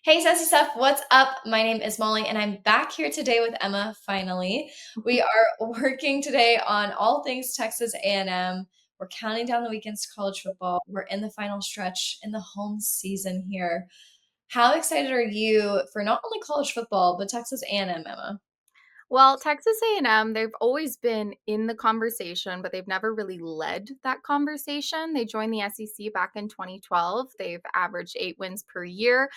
Hey, Sassy Stuff, what's up? My name is Molly, and I'm back here today with Emma, finally. We are working today on all things Texas A&M. We're counting down the weekends to college football. We're in the final stretch in the home season here. How excited are you for not only college football, but Texas A&M, Emma? Well, Texas A&M, they've always been in the conversation, but they've never really led that conversation. They joined the SEC back in 2012. They've averaged 8 wins per year.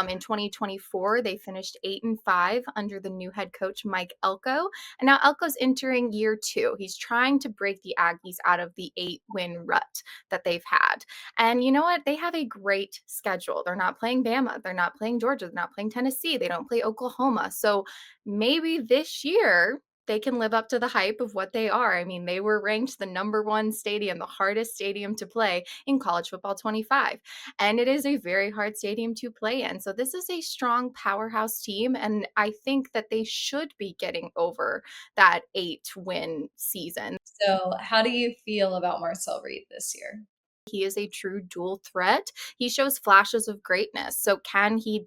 In 2024, they finished 8-5 under the new head coach, Mike Elko. And now Elko's entering year two. He's trying to break the Aggies out of the 8-win rut that they've had. And you know what? They have a great schedule. They're not playing Bama. They're not playing Georgia. They're not playing Tennessee. They don't play Oklahoma. So maybe this year they can live up to the hype of what they are. I mean, they were ranked the number one stadium, the hardest stadium to play in college football 25. And it is a very hard stadium to play in. So this is a strong powerhouse team. And I think that they should be getting over that 8-win season. So, how do you feel about Marcel Reed this year? He is a true dual threat. He shows flashes of greatness. So can he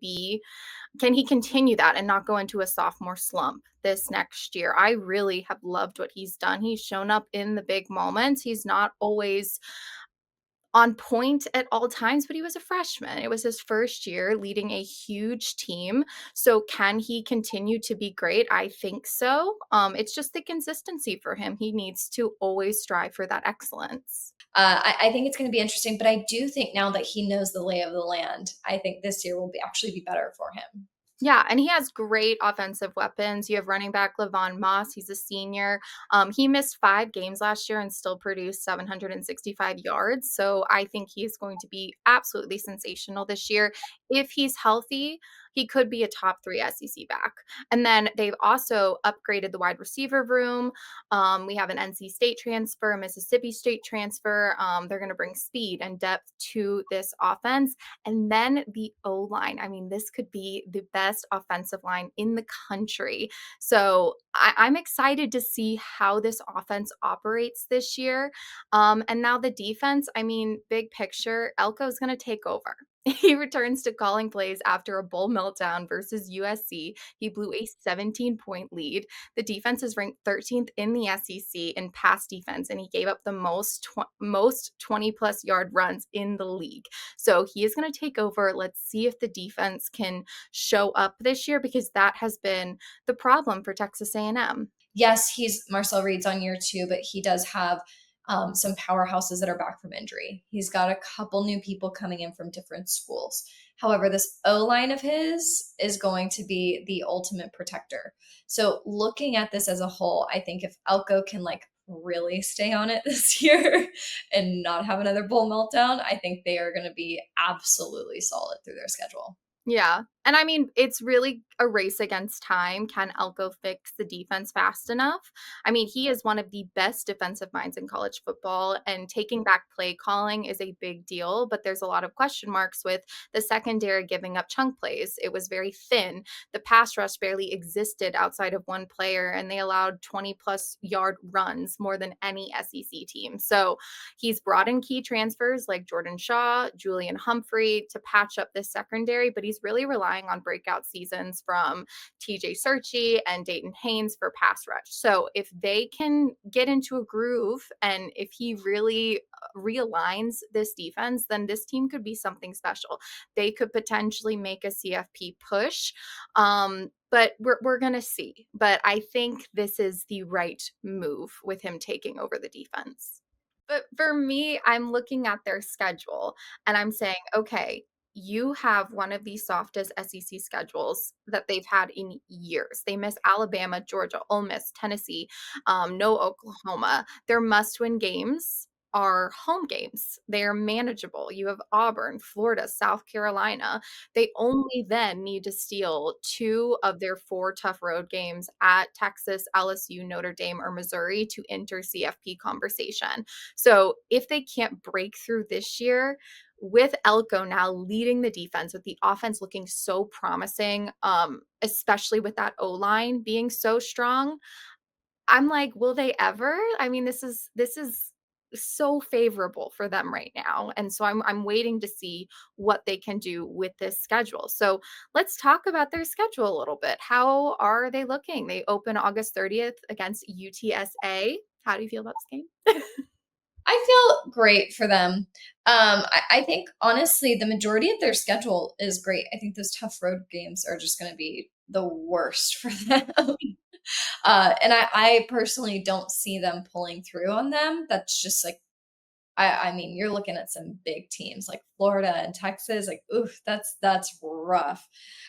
continue that and not go into a sophomore slump this next year? I really have loved what he's done. He's shown up in the big moments. He's not always on point at all times, but he was a freshman. It was his first year leading a huge team. So can he continue to be great? I think so. It's just the consistency for him. He needs to always strive for that excellence. I think it's going to be interesting, but I do think now that he knows the lay of the land, I think this year will actually be better for him. Yeah, and he has great offensive weapons. You have running back Levon Moss. He's a senior. He missed 5 games last year and still produced 765 yards. So I think he's going to be absolutely sensational this year. If he's healthy, he could be a top three SEC back. And then they've also upgraded the wide receiver room. We have an NC State transfer, Mississippi State transfer. They're going to bring speed and depth to this offense. And then the O line. I mean, this could be the best offensive line in the country. So I'm excited to see how this offense operates this year. And now the defense, I mean, big picture, Elko is going to take over. He returns to calling plays after a bowl meltdown versus USC. He blew a 17-point lead. The defense is ranked 13th in the SEC in pass defense, and he gave up the most 20-plus yard runs in the league. So he is going to take over. Let's see if the defense can show up this year because that has been the problem for Texas A&M. Yes, he's Marcel Reed's on year two, but he does have some powerhouses that are back from injury. He's got a couple new people coming in from different schools. However, this O line of his is going to be the ultimate protector. So, looking at this as a whole, I think if Elko can really stay on it this year and not have another bowl meltdown, I think they are going to be absolutely solid through their schedule. Yeah. And I mean, it's really a race against time. Can Elko fix the defense fast enough? I mean, he is one of the best defensive minds in college football, and taking back play calling is a big deal, but there's a lot of question marks with the secondary giving up chunk plays. It was very thin. The pass rush barely existed outside of one player, and they allowed 20-plus yard runs more than any SEC team. So he's brought in key transfers like Jordan Shaw, Julian Humphrey to patch up this secondary, but he's really relying on breakout seasons from TJ Searchy and Dayton Haynes for pass rush. So if they can get into a groove and if he really realigns this defense, then this team could be something special. They could potentially make a CFP push. But we're going to see. But I think this is the right move with him taking over the defense. But for me, I'm looking at their schedule and I'm saying, okay, you have one of the softest SEC schedules that they've had in years. They miss Alabama, Georgia, Ole Miss, Tennessee, no Oklahoma. Their must win games are home games. They're manageable. You have Auburn, Florida, South Carolina. They only then need to steal 2 of their 4 tough road games at Texas, LSU, Notre Dame, or Missouri to enter CFP conversation. So if they can't break through this year, with Elko now leading the defense, with the offense looking so promising, especially with that O line being so strong, I'm like, will they ever? I mean, this is so favorable for them right now. And so I'm waiting to see what they can do with this schedule. So let's talk about their schedule a little bit. How are they looking? They open August 30th against UTSA. How do you feel about this game? I feel great for them. I think honestly, the majority of their schedule is great. I think those tough road games are just going to be the worst for them. And I personally don't see them pulling through on them. That's just like, I mean, you're looking at some big teams like Florida and Texas. Like, oof, that's rough.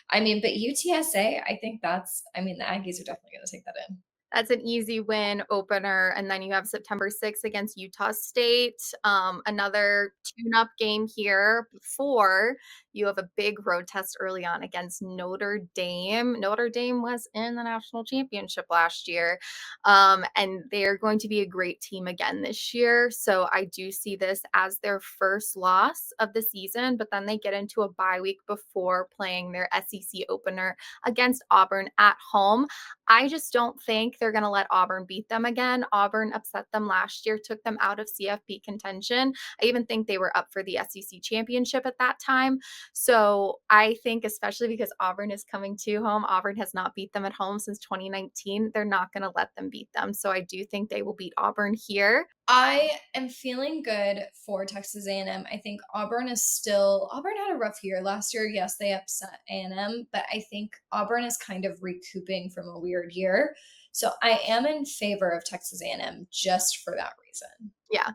I mean, but UTSA, I think I mean, the Aggies are definitely going to take that in. That's an easy win opener, and then you have September 6th against Utah State, another tune-up game here before you have a big road test early on against Notre Dame. Notre Dame was in the national championship last year, and they're going to be a great team again this year. So I do see this as their first loss of the season, but then they get into a bye week before playing their SEC opener against Auburn at home. I just don't think they're going to let Auburn beat them again. Auburn upset them last year, took them out of CFP contention. I even think they were up for the SEC championship at that time. So I think, especially because Auburn is coming to home, Auburn has not beat them at home since 2019. They're not going to let them beat them. So I do think they will beat Auburn here. I am feeling good for Texas A&M. I think Auburn had a rough year last year. Yes, they upset A&M, but I think Auburn is kind of recouping from a weird year. So I am in favor of Texas A&M just for that reason. Yeah.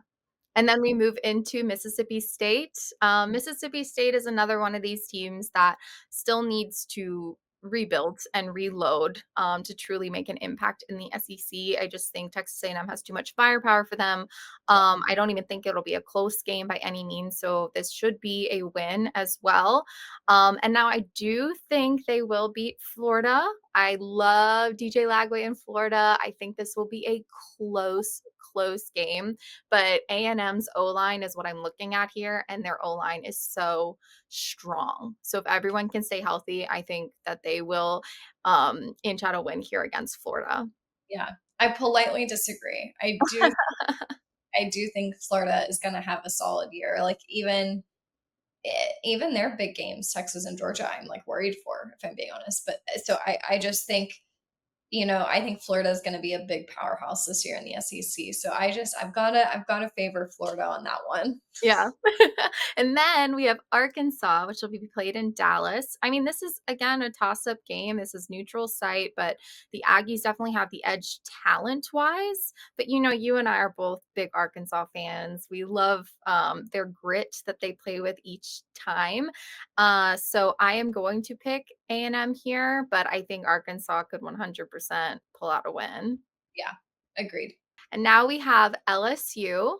And then we move into Mississippi State. Mississippi State is another one of these teams that still needs to rebuild and reload to truly make an impact in the SEC. I just think Texas A&M has too much firepower for them. I don't even think it'll be a close game by any means. So this should be a win as well. And now I do think they will beat Florida. I love DJ Lagway in Florida. I think this will be a close game, but A&M's O-line is what I'm looking at here, and their O-line is so strong. So if everyone can stay healthy, I think that they will inch out a win here against Florida. Yeah. I politely disagree. I do think Florida is going to have a solid year. Like even their big games, Texas and Georgia, I'm like worried for, if I'm being honest. But so I just think, I think Florida is going to be a big powerhouse this year in the SEC. So I've got to favor Florida on that one. Yeah. And then we have Arkansas, which will be played in Dallas. I mean, this is again a toss-up game. This is neutral site, but the Aggies definitely have the edge talent-wise. But you and I are both big Arkansas fans. We love their grit that they play with each time. So I am going to pick A&M here, but I think Arkansas could 100% pull out a win. Yeah, agreed. And now we have LSU.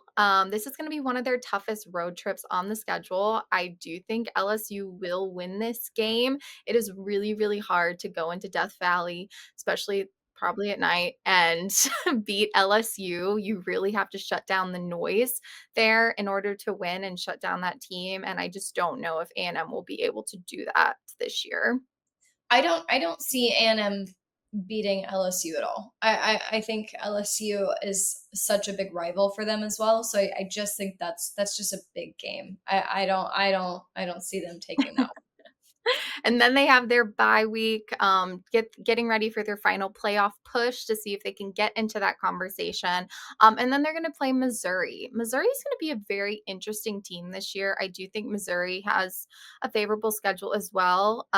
This is going to be one of their toughest road trips on the schedule. I do think LSU will win this game. It is really, really hard to go into Death Valley, especially probably at night, and beat LSU. You really have to shut down the noise there in order to win and shut down that team. And I just don't know if A&M will be able to do that this year. I don't see A&M beating LSU at all. I think LSU is such a big rival for them as well. So I just think that's just a big game. I don't see them taking that one. And then they have their bye week, getting ready for their final playoff push to see if they can get into that conversation. And then they're going to play Missouri. Missouri is going to be a very interesting team this year. I do think Missouri has a favorable schedule as well.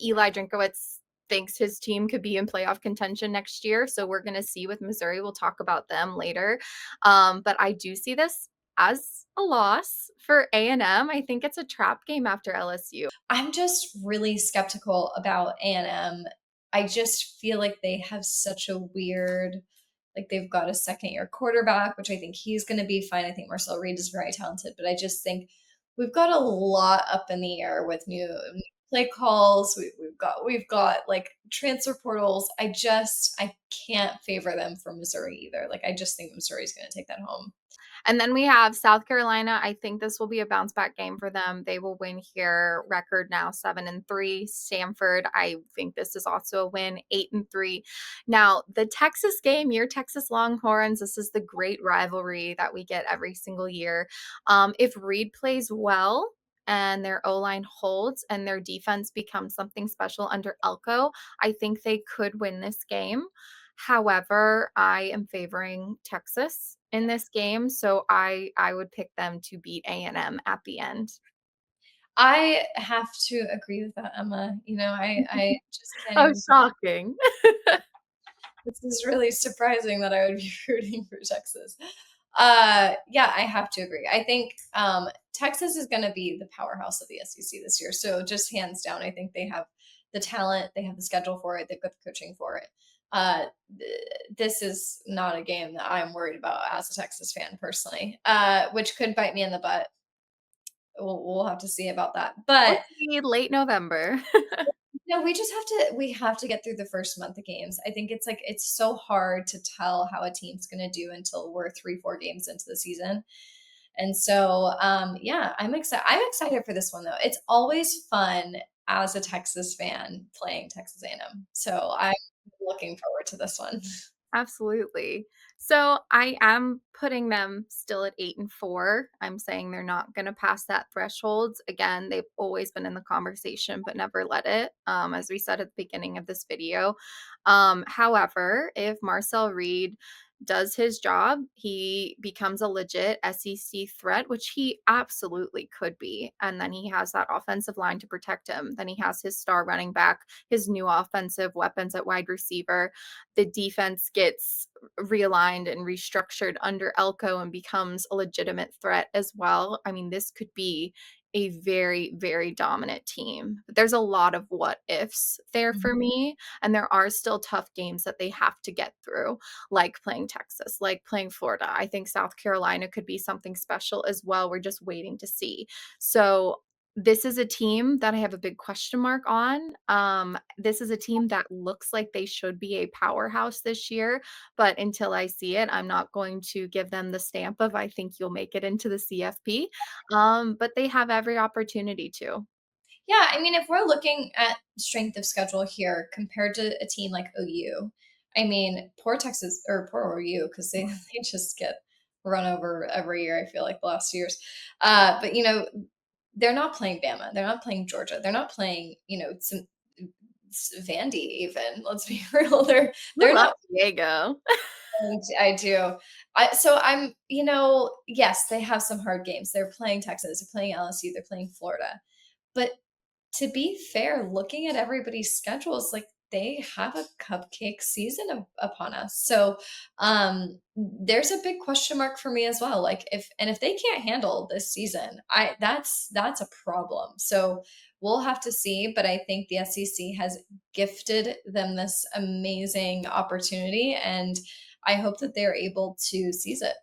Eli Drinkowitz thinks his team could be in playoff contention next year. So we're going to see with Missouri. We'll talk about them later. But I do see this as a loss for A&M. I think it's a trap game after LSU. I'm just really skeptical about A&M. I just feel like they have such a weird, like they've got a second year quarterback, which I think he's going to be fine. I think Marcel Reed is very talented, but I just think we've got a lot up in the air with new play calls. We've got like transfer portals. I can't favor them for Missouri either. Like I just think Missouri's going to take that home. And then we have South Carolina. I think this will be a bounce back game for them. They will win here. Record now 7-3. Stanford, I think this is also a win, 8-3. Now, the Texas game, your Texas Longhorns, this is the great rivalry that we get every single year. If Reed plays well, and their O line holds and their defense becomes something special under Elko, I think they could win this game. However, I am favoring Texas in this game, so I would pick them to beat A&M at the end. I have to agree with that, Emma. I just can't Oh, even. shocking. This is really surprising that I would be rooting for Texas. Yeah, I have to agree. I think Texas is going to be the powerhouse of the SEC this year. So just hands down, I think they have the talent, they have the schedule for it, they've got the coaching for it. Uh, this is not a game that I'm worried about as a Texas fan personally, which could bite me in the butt. We'll have to see about that. We'll But see late November. no, we have to get through the first month of games. I think it's so hard to tell how a team's going to do until we're 3-4 games into the season. And so yeah, I'm excited for this one though. It's always fun as a Texas fan playing Texas A&M. So I'm looking forward to this one. Absolutely. So I am putting them still at 8-4. I'm saying they're not going to pass that threshold. Again, they've always been in the conversation, but never let it, as we said at the beginning of this video. However, if Marcel Reed does his job, he becomes a legit SEC threat, which he absolutely could be. And then he has that offensive line to protect him. Then he has his star running back, his new offensive weapons at wide receiver. The defense gets realigned and restructured under Elko and becomes a legitimate threat as well. I mean, this could be a very, very dominant team. But there's a lot of what ifs there for Mhm. me. And there are still tough games that they have to get through, like playing Texas, like playing Florida. I think South Carolina could be something special as well. We're just waiting to see. So this is a team that I have a big question mark on. This is a team that looks like they should be a powerhouse this year, but until I see it, I'm not going to give them the stamp of I think you'll make it into the CFP. But they have every opportunity to. Yeah, I mean, if we're looking at strength of schedule here compared to a team like OU, I mean, poor Texas or poor OU because they they just get run over every year. I feel like the last 2 years, but they're not playing Bama, they're not playing Georgia, they're not playing some Vandy even. Let's be real, We they're love not. Diego. I do. So yes, they have some hard games. They're playing Texas, they're playing LSU, they're playing Florida, but to be fair, looking at everybody's schedules, like they have a cupcake season upon us. So there's a big question mark for me as well. Like if they can't handle this season, I that's a problem. So we'll have to see. But I think the SEC has gifted them this amazing opportunity, and I hope that they're able to seize it.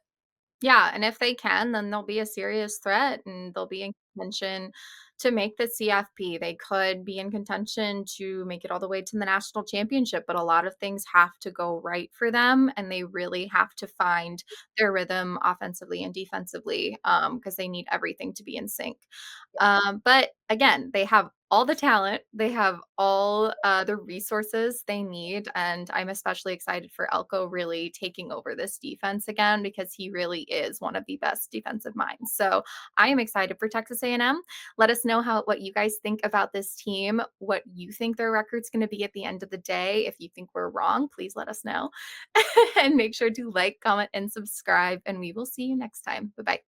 Yeah, and if they can, then they'll be a serious threat and they'll be in contention to make the CFP. They could be in contention to make it all the way to the national championship, but a lot of things have to go right for them and they really have to find their rhythm offensively and defensively because they need everything to be in sync. But again, they have all the talent, they have all the resources they need. And I'm especially excited for Elko really taking over this defense again because he really is one of the best defensive minds. So I am excited for Texas A&M. Let us know what you guys think about this team, what you think their record's going to be at the end of the day. If you think we're wrong, please let us know. And make sure to like, comment, and subscribe. And we will see you next time. Bye bye.